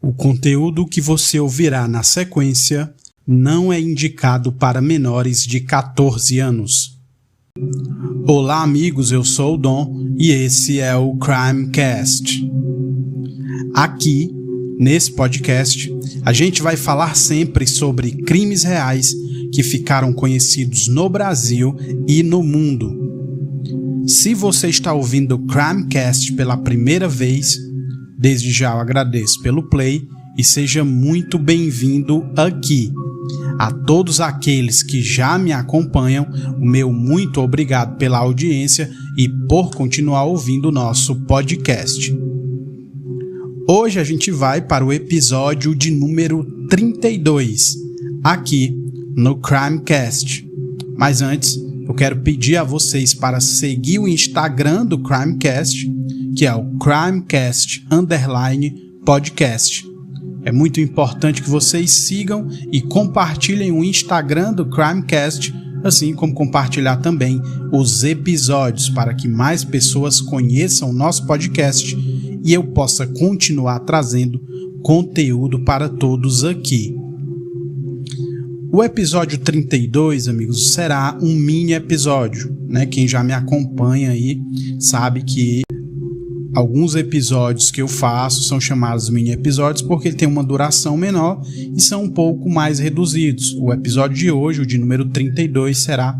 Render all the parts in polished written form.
O conteúdo que você ouvirá na sequência não é indicado para menores de 14 anos. Olá, amigos, eu sou o Dom e esse é o Crimecast. Aqui, nesse podcast, a gente vai falar sempre sobre crimes reais que ficaram conhecidos no Brasil e no mundo. Se você está ouvindo o Crimecast pela primeira vez, desde já eu agradeço pelo play e seja muito bem-vindo aqui. A todos aqueles que já me acompanham, o meu muito obrigado pela audiência e por continuar ouvindo o nosso podcast. Hoje a gente vai para o episódio de número 32, aqui no Crimecast. Mas antes, eu quero pedir a vocês para seguir o Instagram do Crimecast, que é o Crimecast_podcast. É muito importante que vocês sigam e compartilhem o Instagram do Crimecast, assim como compartilhar também os episódios para que mais pessoas conheçam o nosso podcast e eu possa continuar trazendo conteúdo para todos aqui. O episódio 32, amigos, será um mini episódio, né? Quem já me acompanha aí sabe que alguns episódios que eu faço são chamados mini episódios porque ele tem uma duração menor e são um pouco mais reduzidos. O episódio de hoje, o de número 32, será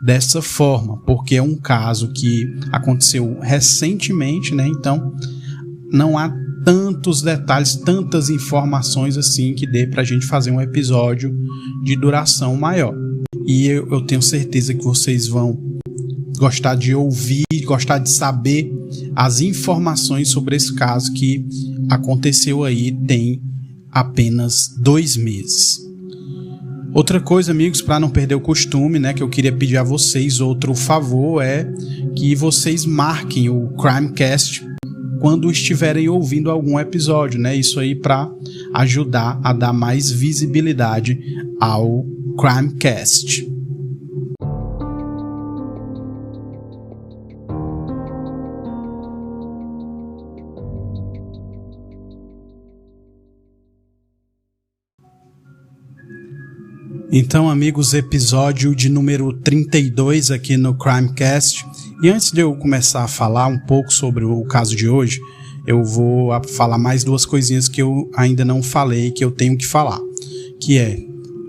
dessa forma, porque é um caso que aconteceu recentemente, né? Então não há tantos detalhes, tantas informações assim que dê pra gente fazer um episódio de duração maior. E eu tenho certeza que vocês vão gostar de ouvir, gostar de saber as informações sobre esse caso que aconteceu aí tem apenas 2 meses. Outra coisa, amigos, para não perder o costume, né, que eu queria pedir a vocês, outro favor é que vocês marquem o Crimecast quando estiverem ouvindo algum episódio, né? Isso aí para ajudar a dar mais visibilidade ao Crimecast. Então, amigos, episódio de número 32 aqui no Crimecast. E antes de eu começar a falar um pouco sobre o caso de hoje, eu vou falar mais 2 coisinhas que eu ainda não falei, que eu tenho que falar. Que é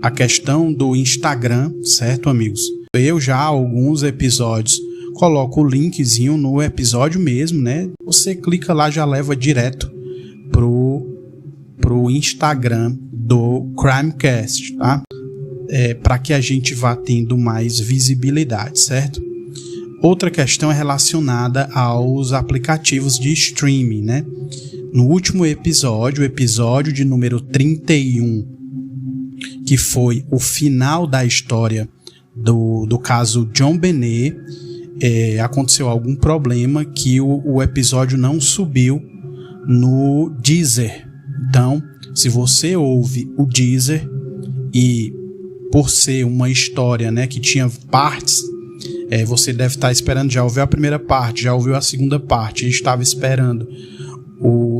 a questão do Instagram, certo, amigos? Eu já, alguns episódios, coloco o linkzinho no episódio mesmo, né? Você clica lá, já leva direto pro Instagram do Crimecast, tá? Para que a gente vá tendo mais visibilidade, certo? Outra questão é relacionada aos aplicativos de streaming, né? No último episódio, o episódio de número 31, que foi o final da história do caso John Benet, aconteceu algum problema que o episódio não subiu no Deezer. Então, se você ouve o Deezer e por ser uma história, né, que tinha partes, você deve estar esperando, já ouviu a primeira parte, já ouviu a segunda parte, e estava esperando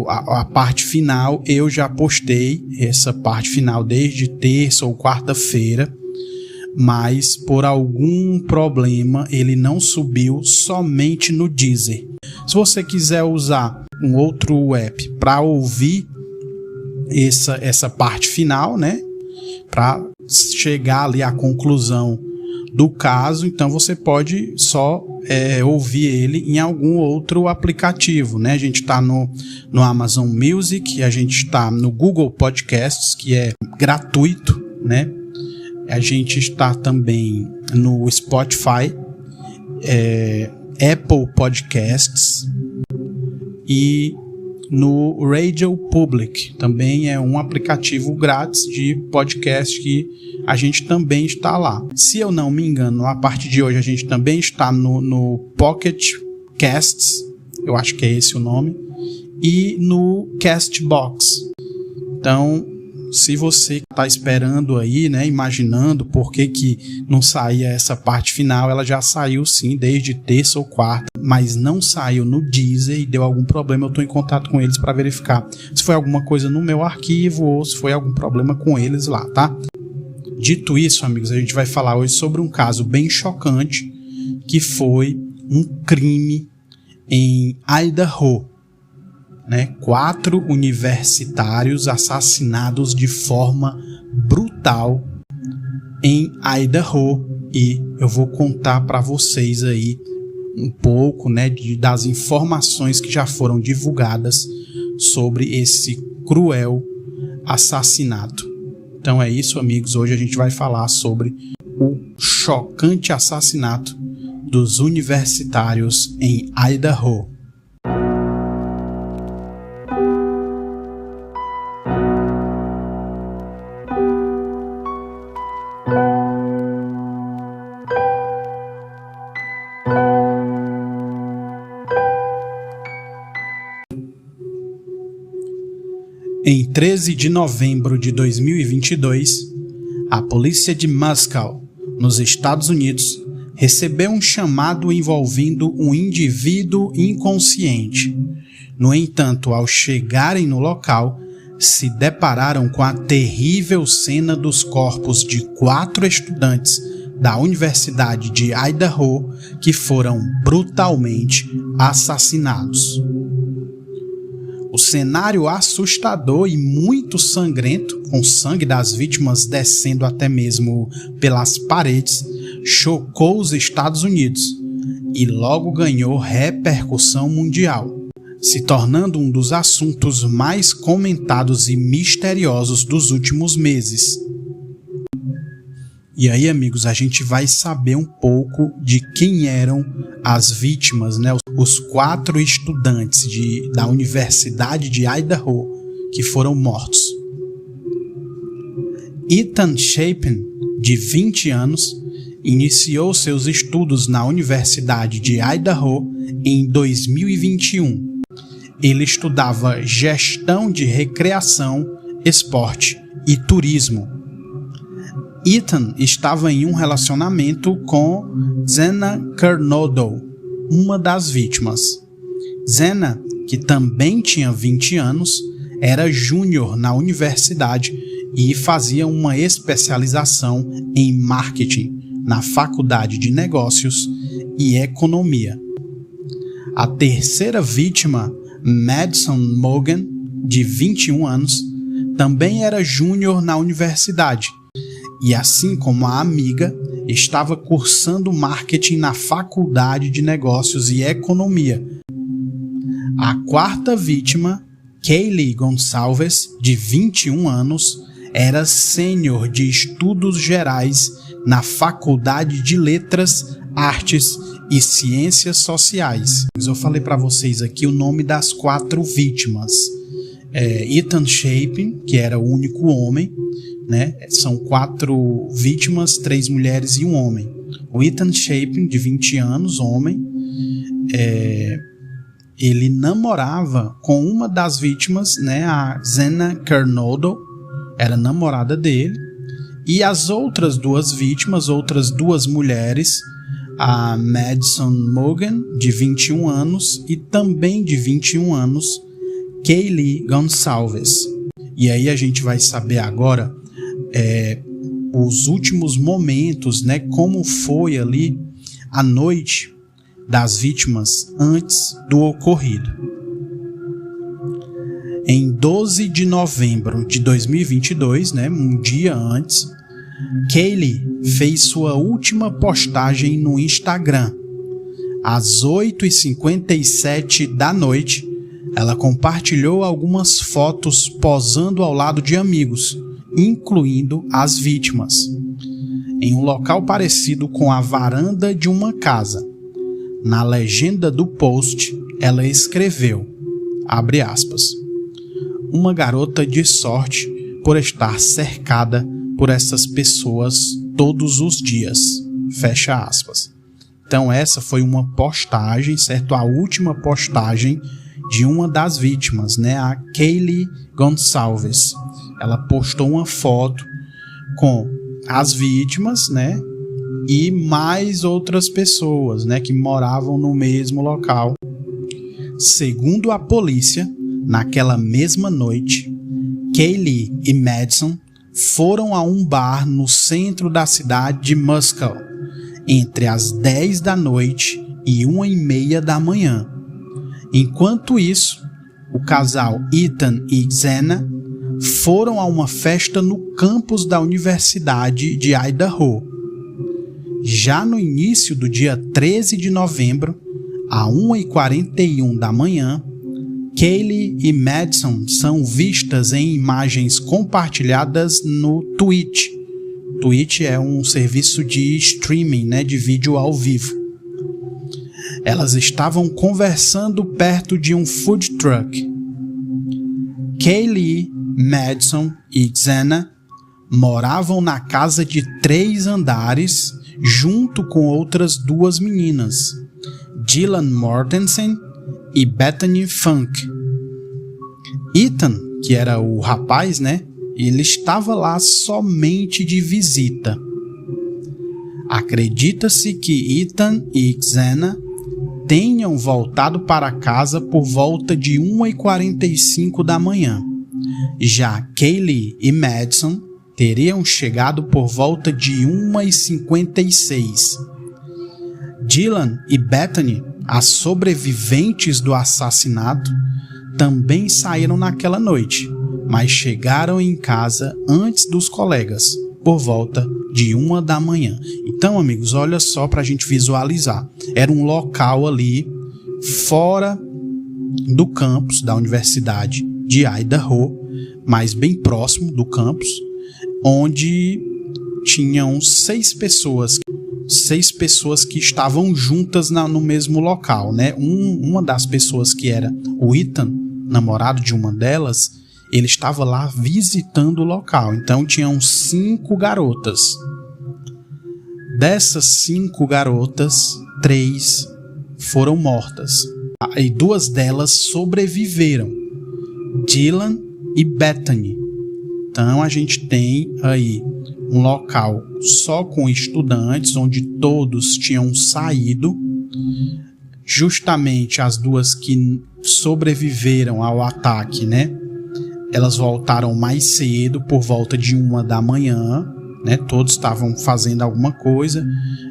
a parte final. Eu já postei essa parte final desde terça ou quarta-feira, mas por algum problema ele não subiu somente no Deezer. Se você quiser usar um outro app para ouvir essa parte final, né, para chegar ali à conclusão do caso, então você pode só ouvir ele em algum outro aplicativo, né? A gente está no Amazon Music, a gente está no Google Podcasts, que é gratuito, né? A gente está também no Spotify, Apple Podcasts e no Radio Public. Também é um aplicativo grátis de podcast que a gente também está lá. Se eu não me engano, a partir de hoje a gente também está no Pocket Casts, eu acho que é esse o nome, e no Castbox. Então, se você está esperando aí, né, imaginando por que não saía essa parte final, ela já saiu sim desde terça ou quarta, mas não saiu no Deezer e deu algum problema. Eu estou em contato com eles para verificar se foi alguma coisa no meu arquivo ou se foi algum problema com eles lá, tá? Dito isso, amigos, a gente vai falar hoje sobre um caso bem chocante, que foi um crime em Idaho, né? 4 universitários assassinados de forma brutal em Idaho, e eu vou contar para vocês aí um pouco, né, das informações que já foram divulgadas sobre esse cruel assassinato. Então é isso, amigos. Hoje a gente vai falar sobre o chocante assassinato dos universitários em Idaho. Em 13 de novembro de 2022, a polícia de Moscow, nos Estados Unidos, recebeu um chamado envolvendo um indivíduo inconsciente. No entanto, ao chegarem no local, se depararam com a terrível cena dos corpos de 4 estudantes da Universidade de Idaho que foram brutalmente assassinados. O cenário assustador e muito sangrento, com sangue das vítimas descendo até mesmo pelas paredes, chocou os Estados Unidos e logo ganhou repercussão mundial, se tornando um dos assuntos mais comentados e misteriosos dos últimos meses. E aí, amigos, a gente vai saber um pouco de quem eram as vítimas, né? Os 4 estudantes da Universidade de Idaho que foram mortos. Ethan Chapin, de 20 anos, iniciou seus estudos na Universidade de Idaho em 2021. Ele estudava gestão de recreação, esporte e turismo. Ethan estava em um relacionamento com Xena Kernodle, uma das vítimas. Xena, que também tinha 20 anos, era júnior na universidade e fazia uma especialização em marketing na Faculdade de Negócios e Economia. A terceira vítima, Madison Mogan, de 21 anos, também era júnior na universidade e, assim como a amiga, estava cursando marketing na Faculdade de Negócios e Economia. A quarta vítima, Kaylee Gonçalves, de 21 anos, era sênior de Estudos Gerais na Faculdade de Letras, Artes e Ciências Sociais. Eu falei para vocês aqui o nome das 4 vítimas. Ethan Chapin, que era o único homem, né? São 4 vítimas, 3 mulheres e um homem. O Ethan Chapin, de 20 anos, homem, ele namorava com uma das vítimas, né? A Xena Kernodle, era namorada dele. E as outras 2 vítimas, outras 2 mulheres, a Madison Mogan, de 21 anos, e também de 21 anos, Kaylee Gonçalves. E aí a gente vai saber agora os últimos momentos, né, como foi ali a noite das vítimas antes do ocorrido. Em 12 de novembro de 2022, né, um dia antes, Kaylee fez sua última postagem no Instagram. Às 8h57 da noite, ela compartilhou algumas fotos posando ao lado de amigos, incluindo as vítimas, em um local parecido com a varanda de uma casa. Na legenda do post, ela escreveu, abre aspas, "Uma garota de sorte por estar cercada por essas pessoas todos os dias", fecha aspas. Então essa foi uma postagem, certo? A última postagem de uma das vítimas, né, a Kaylee Goncalves. Ela postou uma foto com as vítimas, né, e mais outras pessoas, né, que moravam no mesmo local. Segundo a polícia, naquela mesma noite, Kaylee e Madison foram a um bar no centro da cidade de Moscow entre as 10 da noite e 1h30 da manhã. Enquanto isso, o casal Ethan e Xena foram a uma festa no campus da Universidade de Idaho. Já no início do dia 13 de novembro, a 1h41 da manhã, Kaylee e Madison são vistas em imagens compartilhadas no Twitch. Twitch é um serviço de streaming, né, de vídeo ao vivo. Elas estavam conversando perto de um food truck. Kaylee, Madison e Xena moravam na casa de 3 andares junto com outras 2 meninas, Dylan Mortensen e Bethany Funk. Ethan, que era o rapaz, né? Ele estava lá somente de visita. Acredita-se que Ethan e Xena tenham voltado para casa por volta de 1h45 da manhã. Já Kaylee e Madison teriam chegado por volta de 1h56. Dylan e Bethany, as sobreviventes do assassinato, também saíram naquela noite, mas chegaram em casa antes dos colegas, por volta de 1h da manhã. Então, amigos, olha só para a gente visualizar. Era um local ali fora do campus da Universidade de Idaho, mas bem próximo do campus, onde tinham 6 pessoas que estavam juntas no mesmo local, né? Uma das pessoas, que era o Ethan, namorado de uma delas, ele estava lá visitando o local. Então tinham 5 garotas. Dessas 5 garotas, 3 foram mortas. E 2 delas sobreviveram, Dylan e Bethany. Então a gente tem aí um local só com estudantes, onde todos tinham saído. Justamente as 2 que sobreviveram ao ataque, né? Elas voltaram mais cedo, por volta de 1h da manhã, né? Todos estavam fazendo alguma coisa.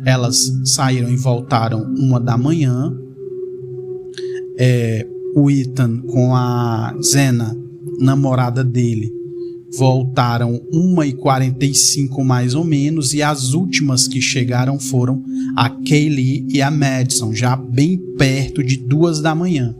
Elas saíram e voltaram 1h da manhã. O Ethan com a Xena, namorada dele, voltaram 1h45 mais ou menos, e as últimas que chegaram foram a Kaylee e a Madison, já bem perto de 2h da manhã,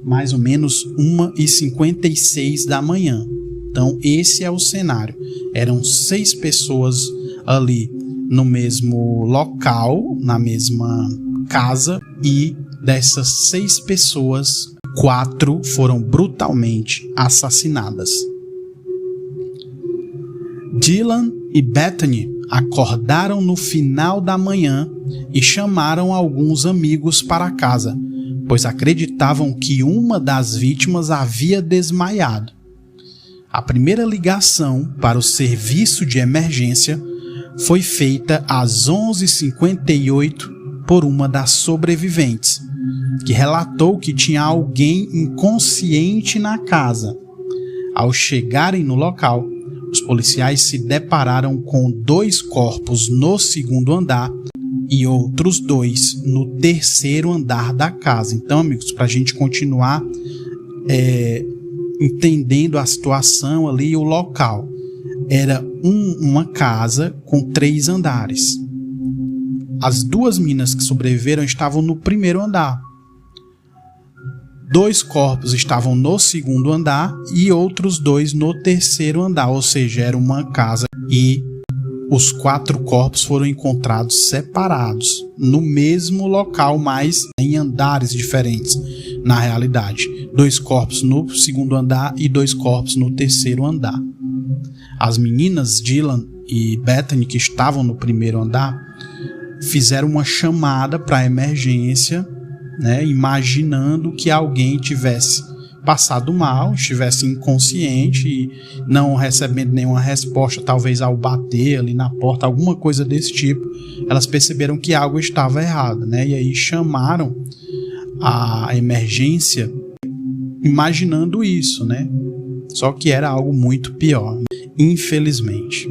mais ou menos 1h56 da manhã. Então esse é o cenário. Eram 6 pessoas ali no mesmo local, na mesma casa, e dessas 6 pessoas, 4 foram brutalmente assassinadas. Dylan e Bethany acordaram no final da manhã e chamaram alguns amigos para casa, pois acreditavam que uma das vítimas havia desmaiado. A primeira ligação para o serviço de emergência foi feita às 11h58 por uma das sobreviventes, que relatou que tinha alguém inconsciente na casa. Ao chegarem no local, os policiais se depararam com 2 corpos no 2º andar e outros 2 no 3º andar da casa. Então, amigos, para a gente continuar entendendo a situação ali, o local era uma casa com 3 andares. As 2 meninas que sobreviveram estavam no 1º andar. 2 corpos estavam no 2º andar e outros 2 no 3º andar, ou seja, era uma casa, e os 4 corpos foram encontrados separados no mesmo local, mas em andares diferentes na realidade. 2 corpos no 2º andar e 2 corpos no 3º andar. As meninas Dylan e Bethany, que estavam no 1º andar, fizeram uma chamada para emergência né, imaginando que alguém tivesse passado mal, estivesse inconsciente e não recebendo nenhuma resposta, talvez ao bater ali na porta, alguma coisa desse tipo. Elas perceberam que algo estava errado, né? E aí chamaram a emergência imaginando isso, né? Só que era algo muito pior, infelizmente.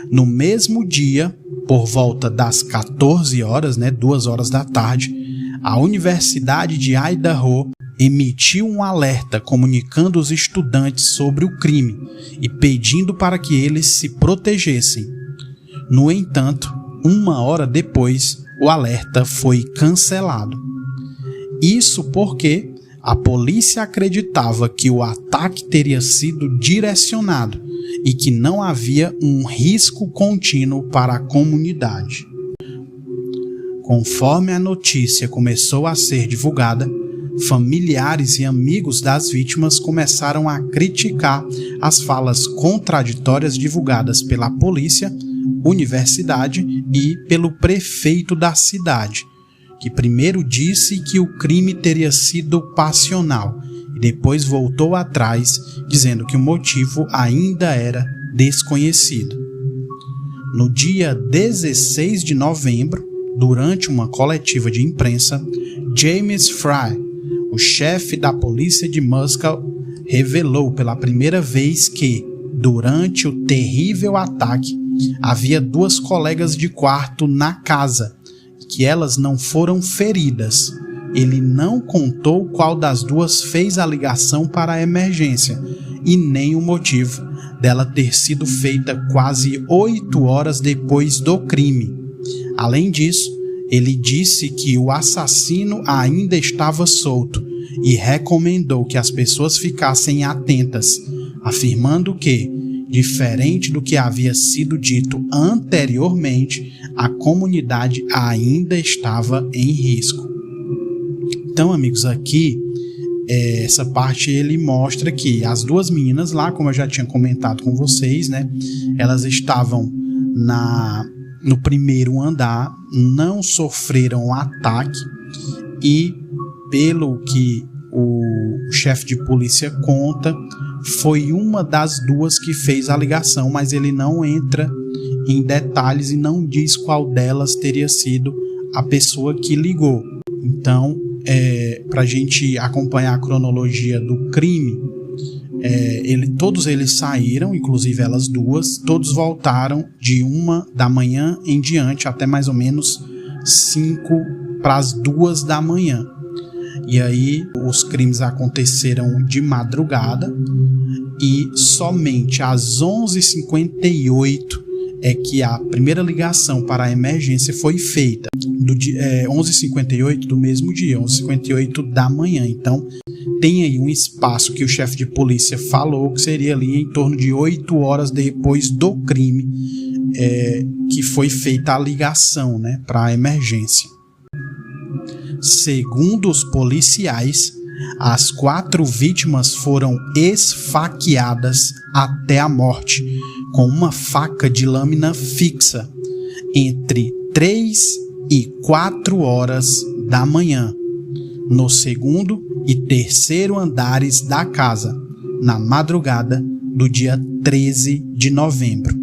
No mesmo dia, por volta das 14 horas, né, 2 horas da tarde, a Universidade de Idaho emitiu um alerta comunicando os estudantes sobre o crime e pedindo para que eles se protegessem. No entanto, 1 hora depois, o alerta foi cancelado. Isso porque a polícia acreditava que o ataque teria sido direcionado e que não havia um risco contínuo para a comunidade. Conforme a notícia começou a ser divulgada, familiares e amigos das vítimas começaram a criticar as falas contraditórias divulgadas pela polícia, universidade e pelo prefeito da cidade, que primeiro disse que o crime teria sido passional e depois voltou atrás, dizendo que o motivo ainda era desconhecido. No dia 16 de novembro, durante uma coletiva de imprensa, James Fry, o chefe da polícia de Muscal, revelou pela primeira vez que, durante o terrível ataque, havia 2 colegas de quarto na casa, que elas não foram feridas. Ele não contou qual das 2 fez a ligação para a emergência e nem o motivo dela ter sido feita quase 8 horas depois do crime. Além disso, ele disse que o assassino ainda estava solto e recomendou que as pessoas ficassem atentas, afirmando que, diferente do que havia sido dito anteriormente, a comunidade ainda estava em risco. Então, amigos, aqui essa parte ele mostra que as 2 meninas lá, como eu já tinha comentado com vocês, né, elas estavam no primeiro andar, não sofreram ataque e, pelo que o chefe de polícia conta, foi uma das 2 que fez a ligação, mas ele não entra em detalhes e não diz qual delas teria sido a pessoa que ligou. Então, para a gente acompanhar a cronologia do crime, todos eles saíram, inclusive elas 2, todos voltaram de 1 da manhã em diante até mais ou menos 5 para as 2 da manhã. E aí os crimes aconteceram de madrugada e somente às 11h58 é que a primeira ligação para a emergência foi feita. 11h58 do mesmo dia, 11h58 da manhã. Então tem aí um espaço que o chefe de polícia falou que seria ali em torno de 8 horas depois do crime que foi feita a ligação, né, para a emergência. Segundo os policiais, as 4 vítimas foram esfaqueadas até a morte com uma faca de lâmina fixa entre 3 e 4 horas da manhã, no 2º e 3º andares da casa, na madrugada do dia 13 de novembro.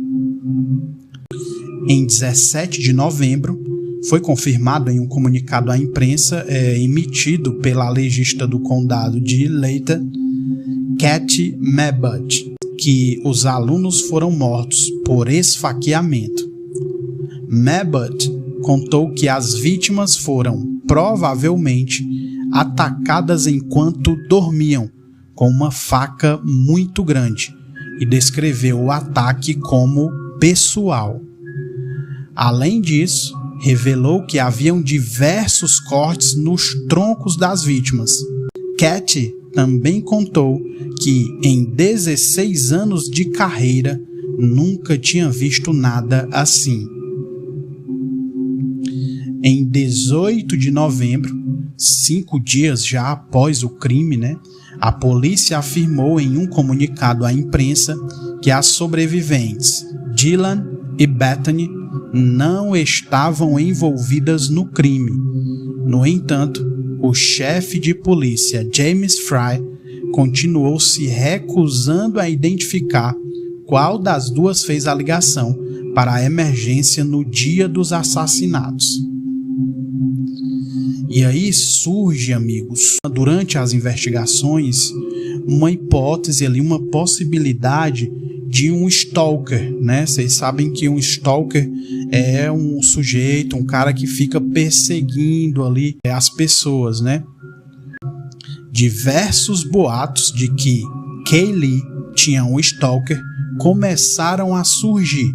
Em 17 de novembro, foi confirmado em um comunicado à imprensa emitido pela legista do condado de Layton, Katie Mabbutt, que os alunos foram mortos por esfaqueamento. Mabbutt contou que as vítimas foram provavelmente atacadas enquanto dormiam com uma faca muito grande e descreveu o ataque como pessoal. Além disso, revelou que haviam diversos cortes nos troncos das vítimas. Katie também contou que em 16 anos de carreira nunca tinha visto nada assim. Em 18 de novembro, 5 dias já após o crime, a polícia afirmou em um comunicado à imprensa que as sobreviventes, Dylan e Bethany, não estavam envolvidas no crime. No entanto, o chefe de polícia James Fry continuou se recusando a identificar qual das duas fez a ligação para a emergência no dia dos assassinatos. E aí surge, amigos, durante as investigações, uma hipótese ali, uma possibilidade de um stalker, né? Vocês sabem que um stalker é um sujeito, um cara que fica perseguindo ali as pessoas, né? Diversos boatos de que Kaylee tinha um stalker começaram a surgir.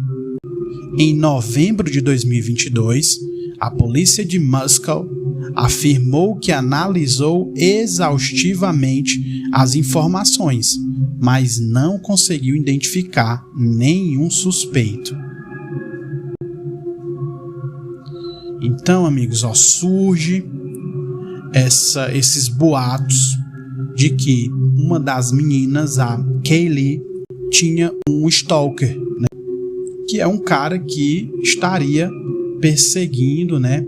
Em novembro de 2022, a polícia de Moscow afirmou que analisou exaustivamente as informações, mas não conseguiu identificar nenhum suspeito. Então, amigos, surge esses boatos de que uma das meninas, a Kaylee, tinha um stalker, né? Que é um cara que estaria perseguindo, né,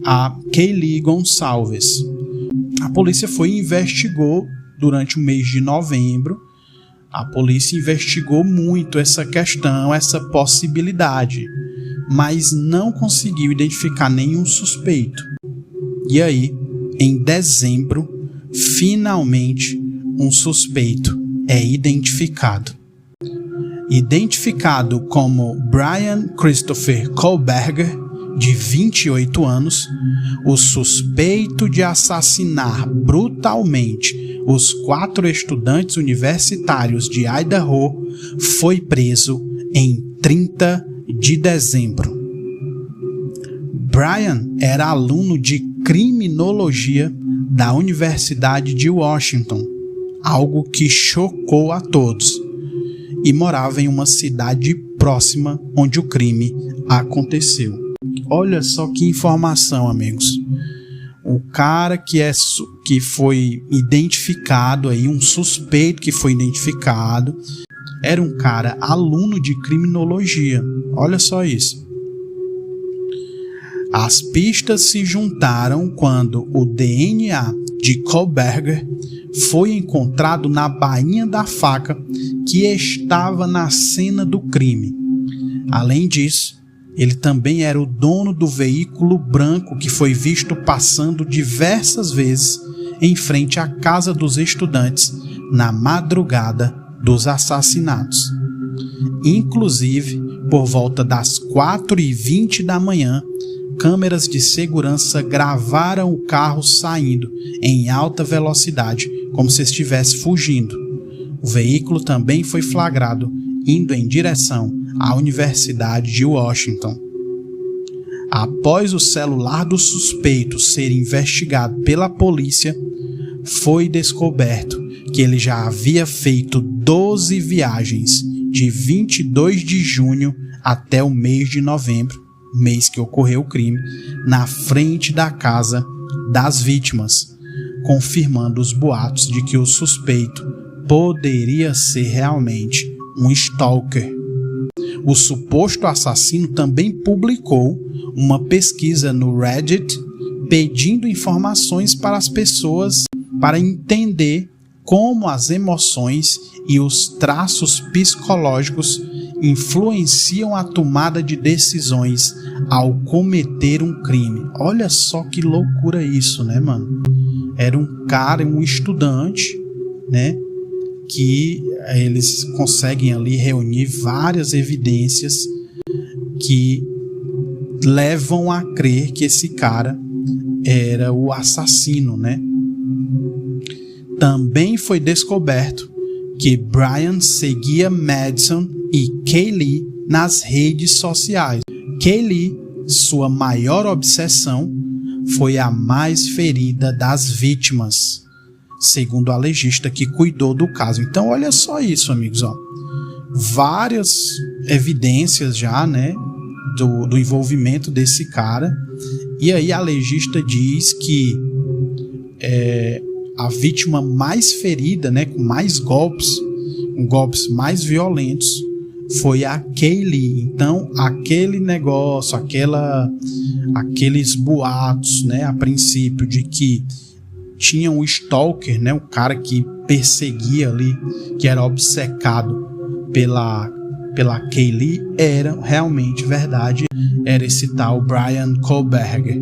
a Kaylee Gonçalves. A polícia foi e investigou durante o mês de novembro. A polícia investigou muito essa questão, essa possibilidade, mas não conseguiu identificar nenhum suspeito. E aí, em dezembro, finalmente um suspeito é identificado. Identificado como Brian Christopher Kohlberger, de 28 anos, o suspeito de assassinar brutalmente os 4 estudantes universitários de Idaho foi preso em 30 de dezembro. Brian era aluno de criminologia da Universidade de Washington, algo que chocou a todos, e morava em uma cidade próxima onde o crime aconteceu. Olha só que informação, amigos. O cara que foi identificado aí, um suspeito que foi identificado, era um cara aluno de criminologia. Olha só isso. As pistas se juntaram quando o DNA de Kohlberger foi encontrado na bainha da faca que estava na cena do crime. Além disso, ele também era o dono do veículo branco que foi visto passando diversas vezes em frente à casa dos estudantes na madrugada dos assassinatos. Inclusive, por volta das 4h20 da manhã, câmeras de segurança gravaram o carro saindo em alta velocidade, como se estivesse fugindo. O veículo também foi flagrado indo em direção à Universidade de Washington. Após o celular do suspeito ser investigado pela polícia, foi descoberto que ele já havia feito 12 viagens de 22 de junho até o mês de novembro, mês que ocorreu o crime, na frente da casa das vítimas, confirmando os boatos de que o suspeito poderia ser realmente um stalker. O suposto assassino também publicou uma pesquisa no Reddit pedindo informações para as pessoas para entender como as emoções e os traços psicológicos influenciam a tomada de decisões ao cometer um crime. Olha só que loucura isso, né, mano? Era um cara, um estudante, né, que eles conseguem ali reunir várias evidências que levam a crer que esse cara era o assassino, né? Também foi descoberto que Brian seguia Madison e Kaylee nas redes sociais. Kaylee, sua maior obsessão, foi a mais ferida das vítimas, segundo a legista que cuidou do caso. Então, olha só isso, amigos. Várias evidências já, né, do envolvimento desse cara. E aí a legista diz que a vítima mais ferida, né, com mais golpes, com golpes mais violentos, foi a Kaylee. Então, aquele negócio, aqueles boatos, né, a princípio, de que tinha um stalker, né, um cara que perseguia ali, que era obcecado pela Kaylee, era realmente verdade. Era esse tal Bryan Kohberger.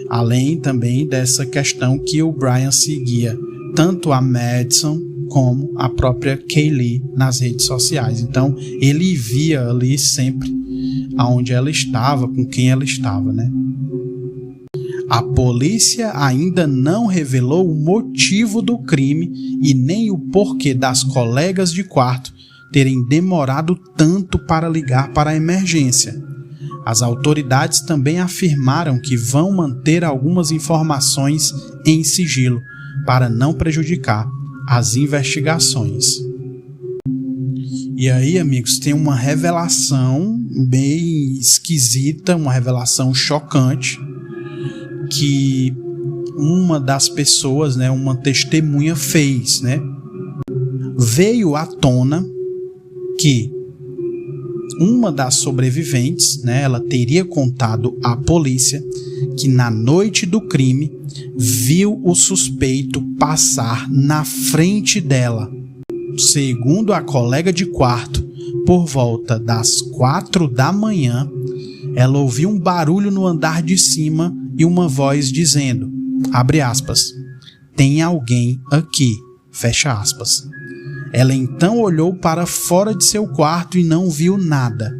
Além também dessa questão que o Bryan seguia tanto a Madison como a própria Kaylee nas redes sociais. Então, ele via ali sempre aonde ela estava, com quem ela estava, né? A polícia ainda não revelou o motivo do crime e nem o porquê das colegas de quarto terem demorado tanto para ligar para a emergência. As autoridades também afirmaram que vão manter algumas informações em sigilo para não prejudicar as investigações. E aí, amigos, tem uma revelação bem esquisita, uma revelação chocante, que uma das pessoas, né, uma testemunha fez, né? Veio à tona que uma das sobreviventes, né, ela teria contado à polícia que na noite do crime viu o suspeito passar na frente dela. Segundo a colega de quarto, por volta das 4 da manhã, ela ouviu um barulho no andar de cima e uma voz dizendo, abre aspas, tem alguém aqui, fecha aspas. Ela então olhou para fora de seu quarto e não viu nada.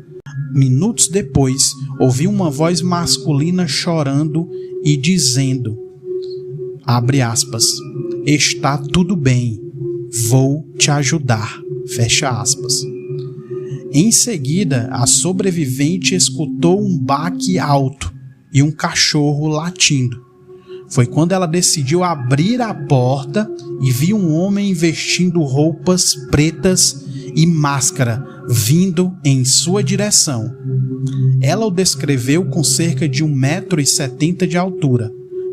Minutos depois, ouviu uma voz masculina chorando e dizendo, abre aspas, está tudo bem, vou te ajudar, fecha aspas. Em seguida, a sobrevivente escutou um baque alto e um cachorro latindo. Foi quando ela decidiu abrir a porta e viu um homem vestindo roupas pretas e máscara vindo em sua direção. Ela o descreveu com cerca de 1,70 m de altura,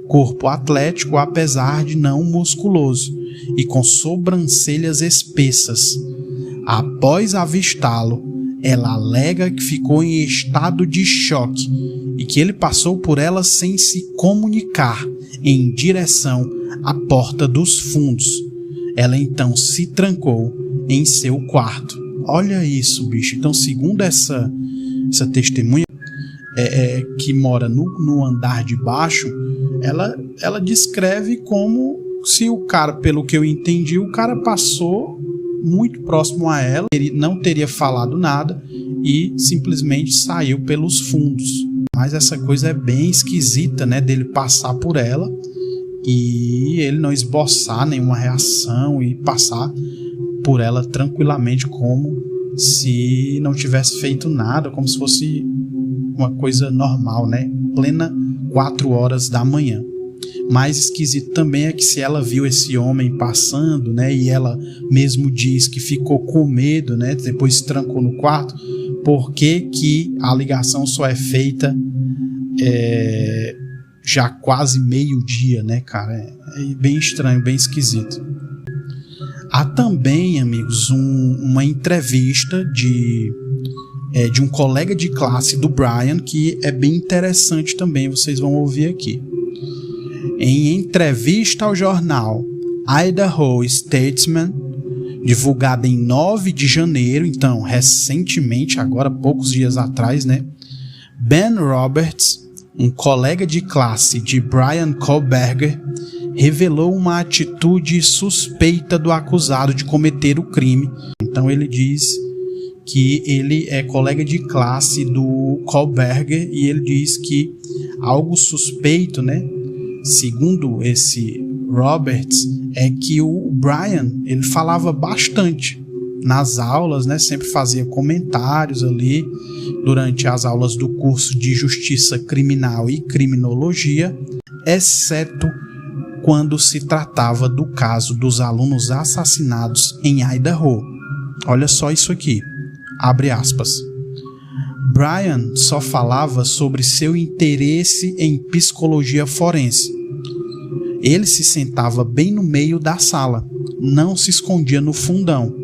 corpo atlético apesar de não musculoso e com sobrancelhas espessas. Após avistá-lo, ela alega que ficou em estado de choque e que ele passou por ela sem se comunicar em direção à porta dos fundos. Ela então se trancou em seu quarto. Olha isso, bicho. Então, segundo essa testemunha que mora no andar de baixo, ela descreve como se o cara, pelo que eu entendi, o cara passou muito próximo a ela, ele não teria falado nada e simplesmente saiu pelos fundos. Mas essa coisa é bem esquisita, né, dele passar por ela e ele não esboçar nenhuma reação e passar por ela tranquilamente, como se não tivesse feito nada, como se fosse uma coisa normal, né? Plena 4 horas da manhã. Mais esquisito também é que se ela viu esse homem passando, né, e ela mesmo diz que ficou com medo, né, depois se trancou no quarto, por que a ligação só é feita já quase meio-dia, né, cara? É bem estranho, bem esquisito. Há também, amigos, uma entrevista de um colega de classe do Bryan que é bem interessante também, vocês vão ouvir aqui. Em entrevista ao jornal Idaho Statesman, divulgada em 9 de janeiro, então recentemente, agora poucos dias atrás, né? Ben Roberts, um colega de classe de Bryan Kohberger, revelou uma atitude suspeita do acusado de cometer o crime. Então ele diz que ele é colega de classe do Kohberger e ele diz que algo suspeito, né? Segundo esse Roberts, é que o Bryan, ele falava bastante nas aulas, né? Sempre fazia comentários ali durante as aulas do curso de Justiça Criminal e Criminologia, exceto quando se tratava do caso dos alunos assassinados em Idaho. Olha só isso aqui, abre aspas. Bryan só falava sobre seu interesse em psicologia forense. Ele se sentava bem no meio da sala, não se escondia no fundão.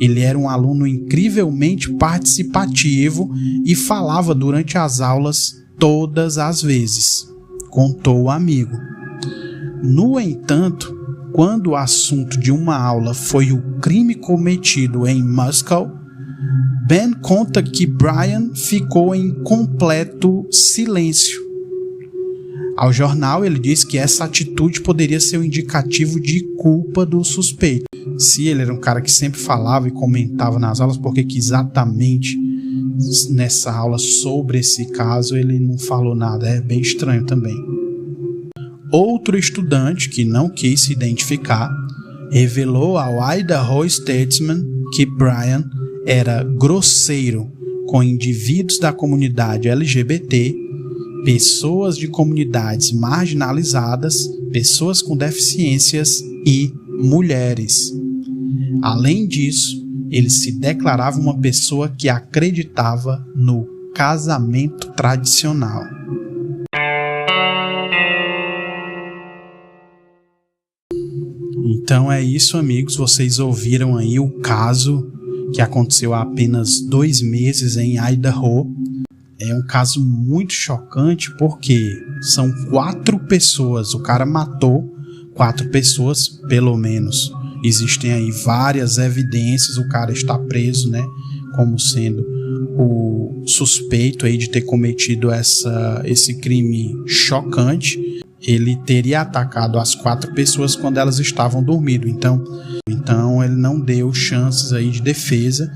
Ele era um aluno incrivelmente participativo e falava durante as aulas todas as vezes, contou o amigo. No entanto, quando o assunto de uma aula foi o crime cometido em Moscow, Ben conta que Brian ficou em completo silêncio. Ao jornal, ele diz que essa atitude poderia ser um indicativo de culpa do suspeito. Se ele era um cara que sempre falava e comentava nas aulas, por que exatamente nessa aula sobre esse caso ele não falou nada? É bem estranho também. Outro estudante, que não quis se identificar, revelou ao Idaho Statesman que Brian era grosseiro com indivíduos da comunidade LGBT, pessoas de comunidades marginalizadas, pessoas com deficiências e mulheres. Além disso, ele se declarava uma pessoa que acreditava no casamento tradicional. Então é isso, amigos. Vocês ouviram aí o caso que aconteceu há apenas 2 meses em Idaho. É um caso muito chocante porque são 4 pessoas. O cara matou 4 pessoas, pelo menos. Existem aí várias evidências. O cara está preso, né, como sendo o suspeito aí de ter cometido esse crime chocante. Ele teria atacado as 4 pessoas quando elas estavam dormindo. Então ele não deu chances aí de defesa.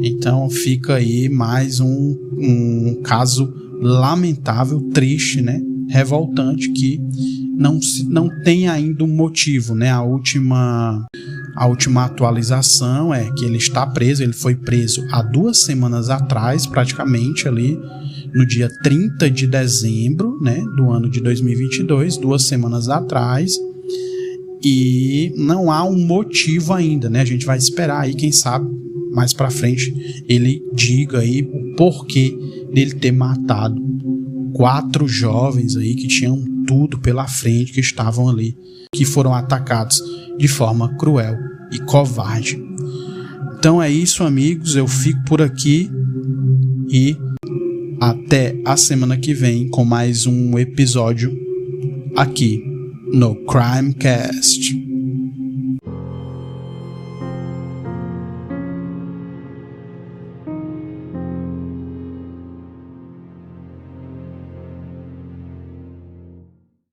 Então fica aí mais um caso lamentável, triste, né? Revoltante, que não tem ainda um motivo, né? A última atualização é que ele está preso. Ele foi preso há 2 semanas atrás, praticamente ali no dia 30 de dezembro, né, do ano de 2022, 2 semanas atrás, e não há um motivo ainda, né? A gente vai esperar aí, quem sabe mais para frente ele diga aí o porquê dele ter matado 4 jovens aí que tinham tudo pela frente, que estavam ali, que foram atacados de forma cruel e covarde. Então é isso, amigos, eu fico por aqui e até a semana que vem com mais um episódio aqui no Crimecast.